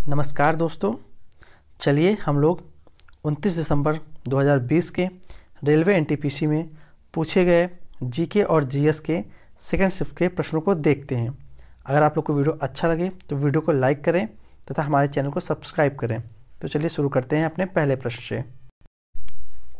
नमस्कार दोस्तों, चलिए हम लोग 29 दिसंबर 2020 के रेलवे एनटीपीसी में पूछे गए जीके और जीएस के सेकंड शिफ्ट के प्रश्नों को देखते हैं। अगर आप लोग को वीडियो अच्छा लगे तो वीडियो को लाइक करें तथा हमारे चैनल को सब्सक्राइब करें। तो चलिए शुरू करते हैं अपने पहले प्रश्न से।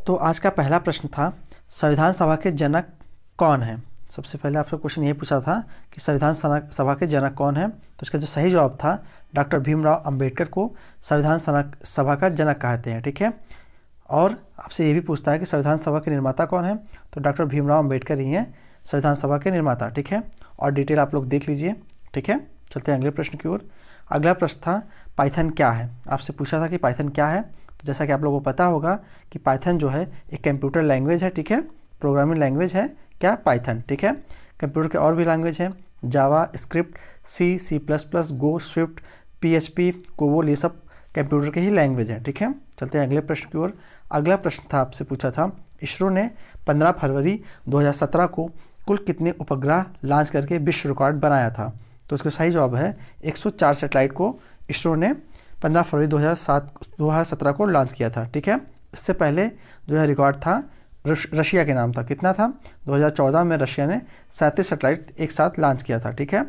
तो आज का पहला प्रश्न था, संविधान सभा के जनक कौन है। सबसे पहले आपसे क्वेश्चन ये पूछा था कि संविधान सभा के जनक कौन है, तो इसका जो सही जवाब था डॉक्टर भीमराव अंबेडकर को संविधान सभा का जनक कहते हैं। ठीक है। और आपसे ये भी पूछता है कि संविधान सभा के निर्माता कौन है, तो डॉक्टर भीमराव अंबेडकर ही हैं संविधान सभा के निर्माता। ठीक है। और डिटेल आप लोग देख लीजिए। ठीक है। चलते हैं अगले प्रश्न की ओर। अगला प्रश्न था, पाइथन क्या है। आपसे पूछा था कि पाइथन क्या है। तो जैसा कि आप लोगों को पता होगा कि पाइथन जो है एक कंप्यूटर लैंग्वेज है। ठीक है। प्रोग्रामिंग लैंग्वेज है क्या, पाइथन। ठीक है। कंप्यूटर के और भी लैंग्वेज हैं, जावा, स्क्रिप्ट, सी, सी प्लस प्लस, गो, स्विफ्ट, PHP, कोबोल, ये सब कंप्यूटर के ही लैंग्वेज हैं। ठीक है। चलते हैं अगले प्रश्न की ओर। अगला प्रश्न था, आपसे पूछा था, इसरो ने 15 फरवरी 2017 को कुल कितने उपग्रह लॉन्च करके विश्व रिकॉर्ड बनाया था। तो इसका सही जवाब है 104 सैटेलाइट को इसरो ने 15 फरवरी 2017 को लॉन्च किया था। ठीक है। इससे पहले जो है रिकॉर्ड था रशिया के नाम था। कितना था, 2014 में रशिया ने 37 सैटेलाइट एक साथ लॉन्च किया था। ठीक है।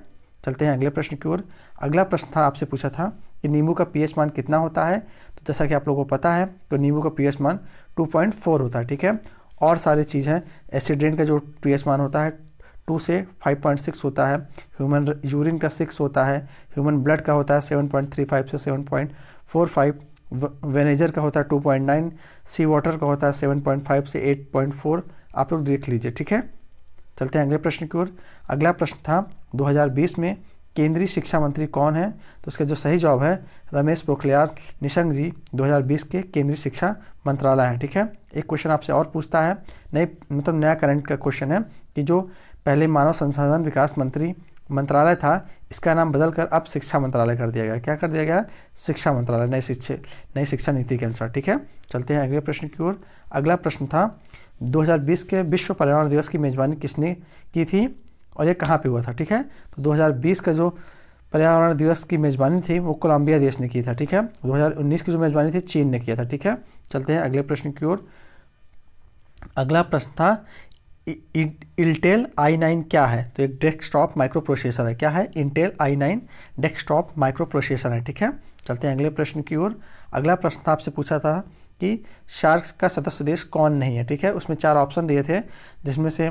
चलते हैं अगले प्रश्न की ओर। अगला प्रश्न था, आपसे पूछा था कि नींबू का pH मान कितना होता है। तो जैसा कि आप लोगों को पता है तो नींबू का pH मान 2.4 होता है। ठीक है। और सारी चीज़ हैं, एसिड का जो pH मान होता है 2 से 5.6 होता है, ह्यूमन यूरिन का 6 होता है, ह्यूमन ब्लड का होता है 7.35 से 7.45, वेनेजर का होता है 2.9, सी वाटर का होता है 7.5 से 8.4। आप लोग देख लीजिए। ठीक है। चलते हैं अगले प्रश्न की ओर। अगला प्रश्न था, 2020 में केंद्रीय शिक्षा मंत्री कौन है। तो इसका जो सही जवाब है रमेश पोखरियाल निशंक जी 2020 के केंद्रीय शिक्षा मंत्रालय है। ठीक है। एक क्वेश्चन आपसे और पूछता है, नया करंट का क्वेश्चन है कि जो पहले मानव संसाधन विकास मंत्रालय था, इसका नाम बदलकर अब शिक्षा मंत्रालय कर दिया गया। क्या कर दिया गया, शिक्षा मंत्रालय, नई शिक्षा नीति के अनुसार। ठीक है। चलते हैं अगले प्रश्न की ओर। अगला प्रश्न था, 2020 के विश्व पर्यावरण दिवस की मेजबानी किसने की थी और ये कहाँ पे हुआ था। ठीक है। तो 2020 का जो पर्यावरण दिवस की मेजबानी थी वो कोलंबिया देश ने की था। ठीक है। 2019 की जो मेजबानी थी चीन ने किया था। ठीक है। चलते हैं अगले प्रश्न की ओर। अगला प्रश्न था, इंटेल i9 क्या है। तो एक डेस्कटॉप माइक्रो प्रोसेसर है। क्या है, Intel i9 desktop micro processor है। ठीक है। चलते हैं अगले प्रश्न की ओर। अगला प्रश्न था, आपसे पूछा था कि सार्क का सदस्य देश कौन नहीं है। ठीक है। उसमें 4 ऑप्शन दिए थे, जिसमें से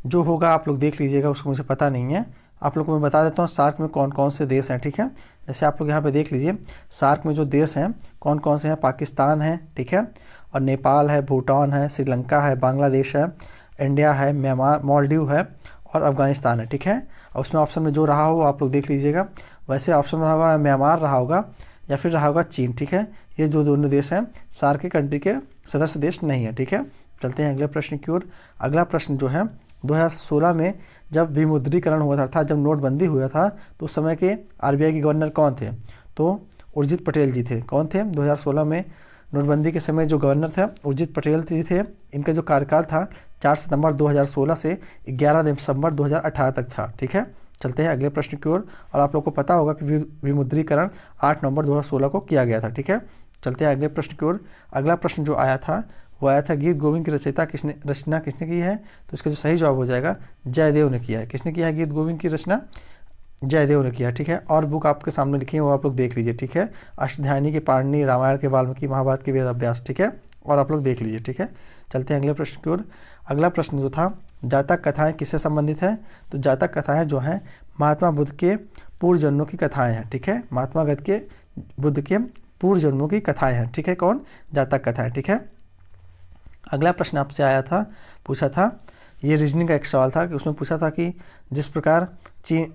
जो होगा आप लोग देख लीजिएगा, उसको मुझे पता नहीं है। आप लोग को मैं बता देता हूँ सार्क में कौन कौन से देश हैं। ठीक है। जैसे आप लोग यहाँ पे देख लीजिए, सार्क में जो देश हैं कौन कौन से हैं, पाकिस्तान है। ठीक है। और नेपाल है, भूटान है, श्रीलंका है, बांग्लादेश है, इंडिया है, म्यांमार, मालदीव है और अफगानिस्तान है। ठीक है। और उसमें ऑप्शन में जो रहा हो आप लोग देख लीजिएगा। वैसे ऑप्शन में रहा होगा म्यांमार रहा होगा या फिर रहा होगा चीन। ठीक है। ये जो दोनों देश हैं सार्क के कंट्री के सदस्य देश नहीं है। ठीक है। चलते हैं अगले प्रश्न की ओर। अगला प्रश्न जो है, 2016 में जब विमुद्रीकरण हुआ था, अर्थात जब नोटबंदी हुआ था, तो उस समय के RBI के गवर्नर कौन थे। तो उर्जित पटेल जी थे। कौन थे, 2016 में नोटबंदी के समय जो गवर्नर थे उर्जित पटेल जी थे। इनका जो कार्यकाल था 4 सितंबर 2016 से 11 दिसंबर 2018 तक था। ठीक है। चलते हैं अगले प्रश्न की ओर। और आप लोग को पता होगा कि विमुद्रीकरण 8 नवंबर 2016 को किया गया था। ठीक है। चलते हैं अगले प्रश्न की ओर। अगला प्रश्न जो आया था वो आया था, गीत गोविंद की रचना किसने की है। तो इसका जो सही जवाब हो जाएगा जयदेव ने किया है। किसने किया है गीत गोविंद की रचना, जयदेव ने किया। ठीक है। और बुक आपके सामने लिखी है वो आप लोग देख लीजिए। ठीक है। अष्टध्यायी के पाणिनि, रामायण के वाल्मीकि, महाभारत के वेद व्यास। ठीक है। और आप लोग देख लीजिए। ठीक है। चलते हैं अगले प्रश्न की ओर। अगला प्रश्न जो था, जातक कथाएं किससे संबंधित है। तो जातक कथाएं जो हैं महात्मा बुद्ध के पूर्व जन्मों की कथाएं हैं। ठीक है। महात्मा बुद्ध के पूर्व जन्मों की कथाएं हैं। ठीक है। कौन, जातक कथाएं। ठीक है। अगला प्रश्न आपसे आया था, पूछा था, ये रीजनिंग का एक सवाल था कि उसमें पूछा था कि जिस प्रकार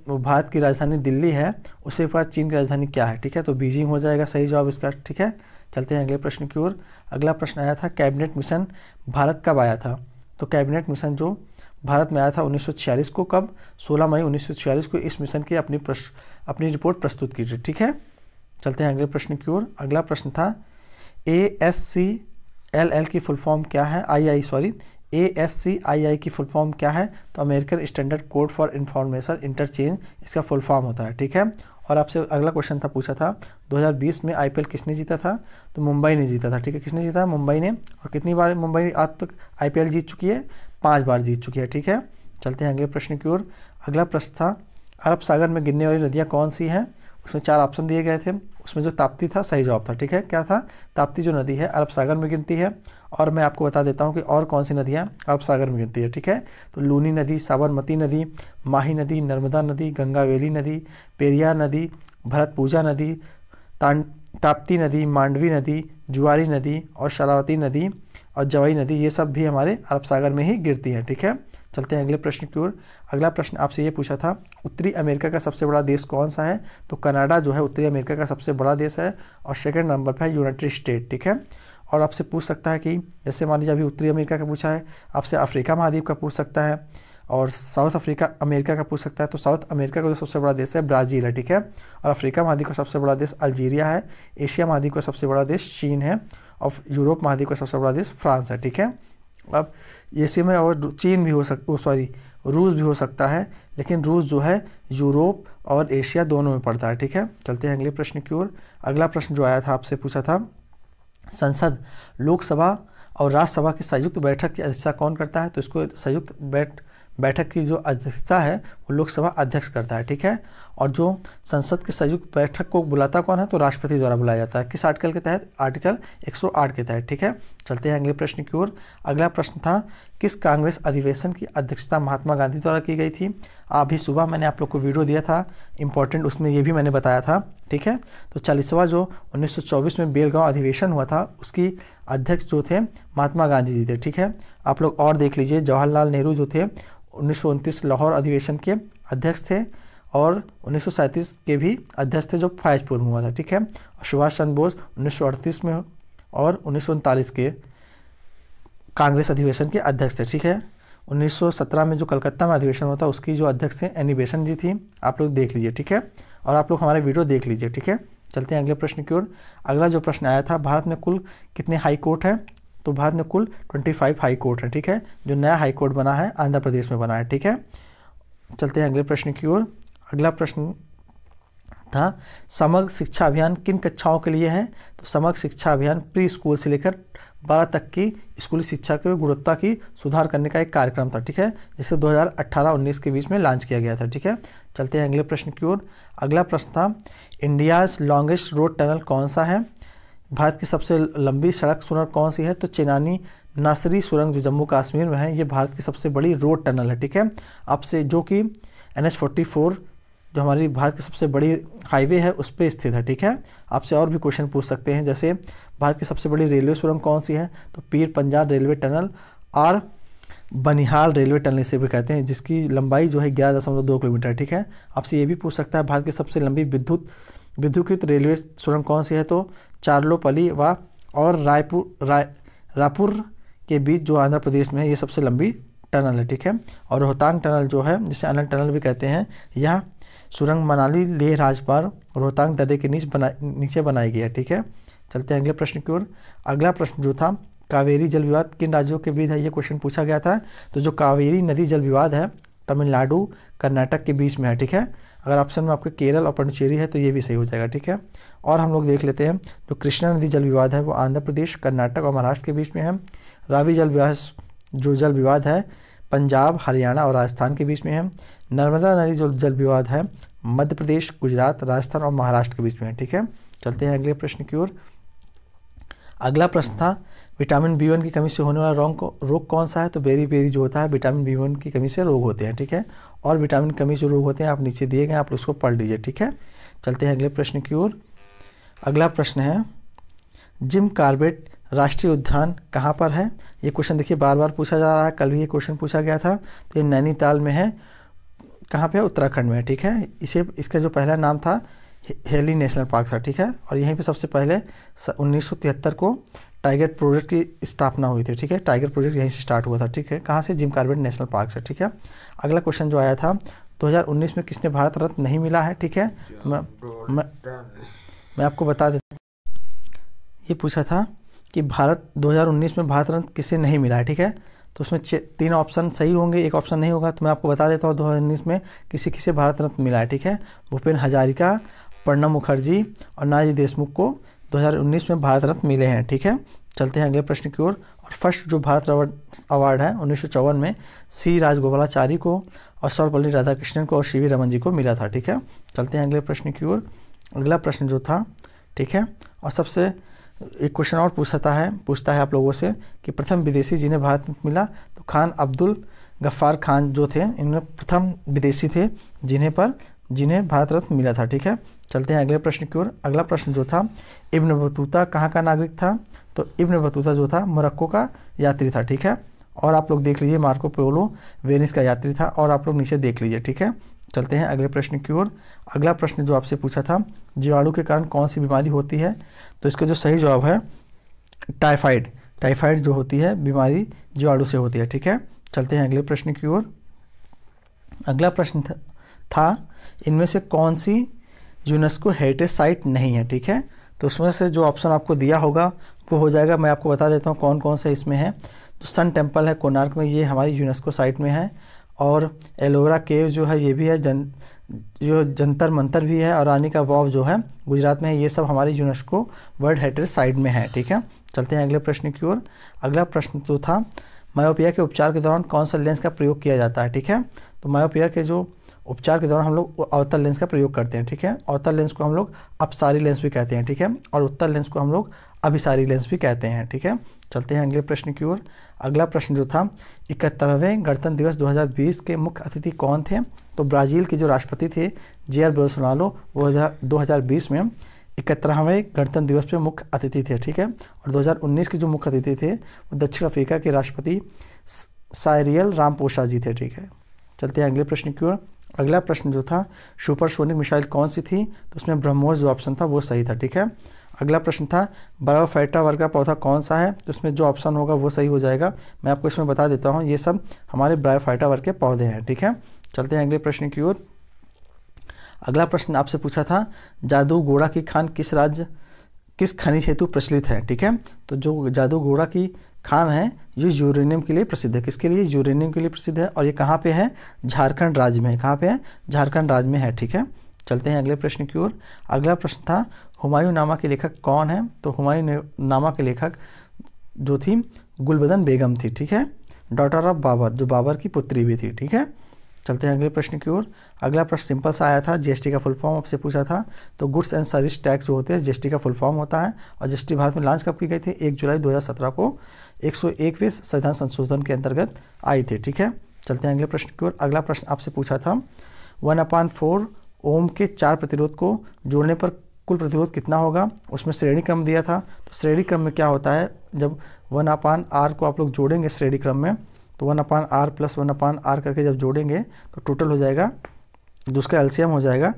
भारत की राजधानी दिल्ली है उसी प्रकार चीन की राजधानी क्या है। ठीक है। तो बीजिंग हो जाएगा सही जवाब इसका। ठीक है। चलते हैं अगले प्रश्न की ओर। अगला प्रश्न आया था, कैबिनेट मिशन भारत कब आया था। तो कैबिनेट मिशन जो भारत में आया था 1946 को। कब, 16 मई 1946 को इस मिशन की अपनी रिपोर्ट प्रस्तुत की थी। ठीक है। चलते हैं अगले प्रश्न की ओर। अगला प्रश्न था, ASCII की फुल फॉर्म क्या है। ASCII की फुल फॉर्म क्या है। तो American standard code for information interchange इसका फुल फॉर्म होता है। ठीक है। और आपसे अगला क्वेश्चन था, पूछा था 2020 में आईपीएल किसने जीता था, तो मुंबई ने जीता था, ठीक है। किसने जीता? मुंबई ने। और कितनी बार मुंबई आज तक आईपीएल जीत चुकी है? 5 बार जीत चुकी है, ठीक है। चलते हैं अगले प्रश्न की ओर। अगला प्रश्न था, अरब सागर में गिरने वाली नदियाँ कौन सी हैं? उसमें 4 ऑप्शन दिए गए थे, उसमें जो ताप्ती था सही जवाब था, ठीक है। क्या था? ताप्ती जो नदी है अरब सागर में गिरती है। और मैं आपको बता देता हूँ कि और कौन सी नदियाँ अरब सागर में गिरती है, ठीक है। तो लूनी नदी, साबरमती नदी, माही नदी, नर्मदा नदी, गंगावेली नदी, पेरियार नदी, भरतपूजा नदी, ताप्ती नदी, मांडवी नदी, जुआरी नदी और शरावती नदी और जवाई नदी, ये सब भी हमारे अरब सागर में ही गिरती है, ठीक है। चलते हैं अगले प्रश्न की ओर। अगला प्रश्न आपसे ये पूछा था, उत्तरी अमेरिका का सबसे बड़ा देश कौन सा है? तो कनाडा जो है उत्तरी अमेरिका का सबसे बड़ा देश है और सेकंड नंबर पर है यूनाइटेड स्टेट, ठीक है। और आपसे पूछ सकता है कि जैसे मान लीजिए अभी उत्तरी अमेरिका का पूछा है, आपसे अफ्रीका महाद्वीप का पूछ सकता है और साउथ अमेरिका का पूछ सकता है। तो साउथ अमेरिका का जो सबसे बड़ा देश है ब्राज़ील है, ठीक है। और अफ्रीका महाद्वीप का सबसे बड़ा देश अल्जीरिया है। एशिया महाद्वीप का सबसे बड़ा देश चीन है और यूरोप महाद्वीप का सबसे बड़ा देश फ्रांस है, ठीक है। अब एशिया में और चीन भी हो सकता, रूस भी हो सकता है, लेकिन रूस जो है यूरोप और एशिया दोनों में पड़ता है, ठीक है। चलते हैं अगले प्रश्न की ओर। अगला प्रश्न जो आया था आपसे पूछा था, संसद, लोकसभा और राज्यसभा की संयुक्त बैठक की अध्यक्षता कौन करता है? तो इसको संयुक्त बैठक की जो अध्यक्षता है वो लोकसभा अध्यक्ष करता है, ठीक है। और जो संसद की संयुक्त बैठक को बुलाता कौन है? तो राष्ट्रपति द्वारा बुलाया जाता है। किस आर्टिकल के तहत? आर्टिकल 108 के तहत, ठीक है। चलते हैं अगले प्रश्न की ओर। अगला प्रश्न था, किस कांग्रेस अधिवेशन की अध्यक्षता महात्मा गांधी द्वारा की गई थी? अभी सुबह मैंने आप लोग को वीडियो दिया था इंपॉर्टेंट, उसमें ये भी मैंने बताया था, ठीक है। तो 40वां जो 1924 में बेलगांव अधिवेशन हुआ था उसकी अध्यक्ष जो थे महात्मा गांधी जी थे, ठीक है। आप लोग और देख लीजिए, जवाहरलाल नेहरू जो थे 1929 लाहौर अधिवेशन के अध्यक्ष थे और 1937 के भी अध्यक्ष थे जो फैजपुर में हुआ था, ठीक है। और सुभाष चंद्र बोस 1938 में और 1939 के कांग्रेस अधिवेशन के अध्यक्ष थे, ठीक है। 1917 में जो कलकत्ता में अधिवेशन हुआ था उसकी जो अध्यक्ष थे एनी बेसेंट जी थी। आप लोग देख लीजिए, ठीक है। और आप लोग हमारे वीडियो देख लीजिए, ठीक है। चलते हैं अगले प्रश्न की ओर। अगला जो प्रश्न आया था, भारत में कुल कितने हाई कोर्ट हैं? तो भारत में कुल 25 हाई कोर्ट है, ठीक है। जो नया हाई कोर्ट बना है आंध्र प्रदेश में बना है, ठीक है। चलते हैं अगले प्रश्न की ओर। अगला प्रश्न था, समग्र शिक्षा अभियान किन कक्षाओं के लिए है? तो समग्र शिक्षा अभियान प्री स्कूल से लेकर 12 तक की स्कूली शिक्षा की गुणवत्ता की सुधार करने का एक कार्यक्रम था, ठीक है, जिसे 2018-19 के बीच में लॉन्च किया गया था, ठीक है। चलते हैं अगले प्रश्न की ओर। अगला प्रश्न था, इंडियाज़ लॉन्गेस्ट रोड टनल कौन सा है? भारत की सबसे लंबी सड़क सुरंग कौन सी है? तो चेनानी नासरी सुरंग जो जम्मू कश्मीर में है, ये भारत की सबसे बड़ी रोड टनल है, ठीक है। आपसे जो कि NH-44 जो हमारी भारत की सबसे बड़ी हाईवे है उस पर स्थित है, ठीक है। आपसे और भी क्वेश्चन पूछ सकते हैं, जैसे भारत की सबसे बड़ी रेलवे सुरंग कौन सी है? तो पीर पंजाल रेलवे टनल और बनिहाल रेलवे टनल से भी कहते हैं, जिसकी लंबाई जो है 11.2 किलोमीटर, ठीक है। आपसे ये भी पूछ सकता है, भारत की सबसे लंबी विद्युतीकृत रेलवे सुरंग कौन सी है? तो चार्लोपली व और रायपुर के बीच जो आंध्र प्रदेश में है, ये सबसे लंबी टनल है, ठीक है। और रोहतांग टनल जो है, जिसे अनल टनल भी कहते हैं, यह सुरंग मनाली लेह राजमार्ग रोहतांग दर्रे के नीचे बनाई गई है, ठीक है। चलते हैं अगले प्रश्न की ओर। अगला प्रश्न जो था, कावेरी जल विवाद किन राज्यों के बीच है? ये क्वेश्चन पूछा गया था। तो जो कावेरी नदी जल विवाद है तमिलनाडु कर्नाटक के बीच में है, ठीक है। अगर ऑप्शन में आपके केरल और पुडुचेरी है तो ये भी सही हो जाएगा, ठीक है। और हम लोग देख लेते हैं, जो कृष्णा नदी जल विवाद है वो आंध्र प्रदेश, कर्नाटक और महाराष्ट्र के बीच में है। रावी जल विवाद है पंजाब, हरियाणा और राजस्थान के बीच में है। नर्मदा नदी जो जल विवाद है मध्य प्रदेश, गुजरात, राजस्थान और महाराष्ट्र के बीच में है, ठीक है। चलते हैं अगले प्रश्न की ओर। अगला प्रश्न था, विटामिन B1 की कमी से होने वाला रोग कौन सा है? तो बेरी जो होता है विटामिन B1 की कमी से रोग होते हैं, ठीक है। और विटामिन कमी से रोग होते हैं आप नीचे दिए गए, आप उसको पढ़ लीजिए, ठीक है। चलते हैं अगले प्रश्न की ओर। अगला प्रश्न है, जिम कॉर्बेट राष्ट्रीय उद्यान कहाँ पर है? ये क्वेश्चन देखिए बार बार पूछा जा रहा है, कल भी ये क्वेश्चन पूछा गया था। तो ये नैनीताल में है, कहाँ पे है? उत्तराखंड में है, ठीक है। इसका जो पहला नाम था हेली नेशनल पार्क था, ठीक है। और यहीं पे सबसे पहले 1973 को टाइगर प्रोजेक्ट की स्थापना हुई थी, ठीक है। टाइगर प्रोजेक्ट यहीं से स्टार्ट हुआ था, ठीक है। कहाँ से? जिम कॉर्बेट नेशनल पार्क से, ठीक है। अगला क्वेश्चन जो आया था, 2019 में किसने भारत रत्न नहीं मिला है, ठीक है। मैं आपको बता देता हूँ, ये पूछा था कि 2019 में भारत रत्न किसे नहीं मिला है, ठीक है। तो उसमें 3 ऑप्शन सही होंगे, एक ऑप्शन नहीं होगा। तो मैं आपको बता देता हूँ 2019 में किसे भारत रत्न मिला है, ठीक है। भूपेन हजारिका प्रणब मुखर्जी और नानाजी देशमुख को 2019 में भारत रत्न मिले हैं। ठीक है, चलते हैं अगले प्रश्न की ओर। और फर्स्ट जो भारत अवार्ड है 1954 में सी राजगोपालाचारी को और सर्वपल्ली राधाकृष्णन को और सी वी रमन जी को मिला था। ठीक है, चलते हैं अगले प्रश्न की ओर। अगला प्रश्न जो था, ठीक है, और सबसे एक क्वेश्चन और पूछता है आप लोगों से कि प्रथम विदेशी जिन्हें भारत रत्न मिला, तो खान अब्दुल गफ्फार खान जो थे, इन्होंने प्रथम विदेशी थे जिन्हें भारत रत्न मिला था। ठीक है, चलते हैं अगले प्रश्न की ओर। अगला प्रश्न जो था, इब्न बतूता कहाँ का नागरिक था, तो इब्न बतूता जो था मोरक्को का यात्री था। ठीक है, और आप लोग देख लीजिए मार्को पोलो वेनिस का यात्री था, और आप लोग नीचे देख लीजिए। ठीक है, चलते हैं अगले प्रश्न की ओर। अगला प्रश्न जो आपसे पूछा था, जीवाणु के कारण कौन सी बीमारी होती है, तो इसका जो सही जवाब है टाइफाइड जो होती है बीमारी जीवाणु से होती है। ठीक है, चलते हैं अगले प्रश्न की ओर। अगला प्रश्न था इनमें से कौन सी यूनेस्को हेरिटेज साइट नहीं है। ठीक है, तो उसमें से जो ऑप्शन आपको दिया होगा वो हो जाएगा, मैं आपको बता देता हूँ कौन कौन से इसमें है। तो सन टेम्पल है कोणार्क में, ये हमारी यूनेस्को साइट में है, और एलोवेरा केव जो है ये भी है, जो जंतर मंतर भी है, और रानी का वाव जो है गुजरात में है, ये सब हमारी यूनेस्को वर्ल्ड हेरिटेज साइट में है। ठीक है, चलते हैं अगले प्रश्न की ओर। अगला प्रश्न जो था, मायोपिया के उपचार के दौरान कौन सा लेंस का प्रयोग किया जाता है। ठीक है, तो मायोपिया के जो उपचार के दौरान हम लोग अवतल लेंस का प्रयोग करते हैं। ठीक है, अवतल लेंस को हम लोग अपसारी लेंस भी कहते हैं। ठीक है, और उत्तल लेंस को हम लोग अभिसारी लेंस भी कहते हैं। ठीक है, चलते हैं अगले प्रश्न की ओर। अगला प्रश्न जो था, 71वें गणतंत्र दिवस 2020 के मुख्य अतिथि कौन थे, तो ब्राज़ील के जो राष्ट्रपति थे जेयर बोल्सोनारो, वो 2020 में 71वें गणतंत्र दिवस पे मुख्य अतिथि थे। ठीक है, और 2019 के जो मुख्य अतिथि थे वो दक्षिण अफ्रीका के राष्ट्रपति साइरियल रामपोसा जी थे। ठीक है, चलते हैं अगले प्रश्न की ओर। अगला प्रश्न जो था, सुपरसोनिक मिसाइल कौन सी थी, तो उसमें ब्रह्मोस जो ऑप्शन था वो सही था। ठीक है, अगला प्रश्न था, ब्रायोफाइटा वर्ग का पौधा कौन सा है, तो उसमें जो ऑप्शन होगा वो सही हो जाएगा। मैं आपको इसमें बता देता हूँ, ये सब हमारे ब्रायोफाइटा वर्ग के पौधे हैं। ठीक है, चलते हैं अगले प्रश्न की ओर। अगला प्रश्न आपसे पूछा था, जादूगोड़ा की खान किस खनिज हेतु प्रचलित है। ठीक है, तो जो जादूगोड़ा की खान है ये यूरेनियम के लिए प्रसिद्ध है। किसके लिए, यूरेनियम के लिए प्रसिद्ध है, और ये कहाँ पे है, झारखंड राज्य में है। कहाँ पे है, झारखंड राज्य में है। ठीक है, चलते हैं अगले प्रश्न की ओर। अगला प्रश्न था, हुमायूं नामा के लेखक कौन है, तो हुमायूं नामा के लेखक जो थी गुलबदन बेगम थी। ठीक है, डॉटर ऑफ बाबर, जो बाबर की पुत्री भी थी। ठीक है, चलते हैं अगले प्रश्न की ओर। अगला प्रश्न सिंपल सा आया था, जीएसटी का फुल फॉर्म आपसे पूछा था, तो गुड्स एंड सर्विस टैक्स जो होते हैं जीएसटी का फुल फॉर्म होता है, और जीएसटी भारत में लॉन्च कब की गई थी, 1 जुलाई 2017 को 101वें संविधान संशोधन के अंतर्गत आई थी। ठीक है, चलते हैं अगले प्रश्न की ओर। अगला प्रश्न आपसे पूछा था, 1/4 ओम के 4 प्रतिरोध को जोड़ने पर कुल प्रतिरोध कितना होगा, उसमें श्रेणी क्रम दिया था। तो श्रेणी क्रम में क्या होता है, जब 1/r को आप लोग जोड़ेंगे श्रेणी क्रम में, तो 1/r + 1/r करके जब जोड़ेंगे तो टोटल हो जाएगा, जो उसका एलसीएम हो जाएगा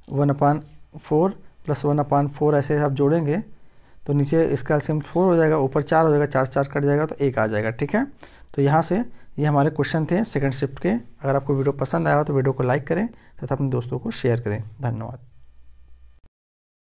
1/4 + 1/4, ऐसे आप जोड़ेंगे तो नीचे इसका एलसीएम 4 हो जाएगा, ऊपर 4 हो जाएगा, 4 कट जाएगा तो 1 आ जाएगा। ठीक है, तो यहाँ से ये हमारे क्वेश्चन थे सेकंड शिफ्ट के। अगर आपको वीडियो पसंद आया हो तो वीडियो को लाइक करें तथा अपने दोस्तों को शेयर करें। धन्यवाद।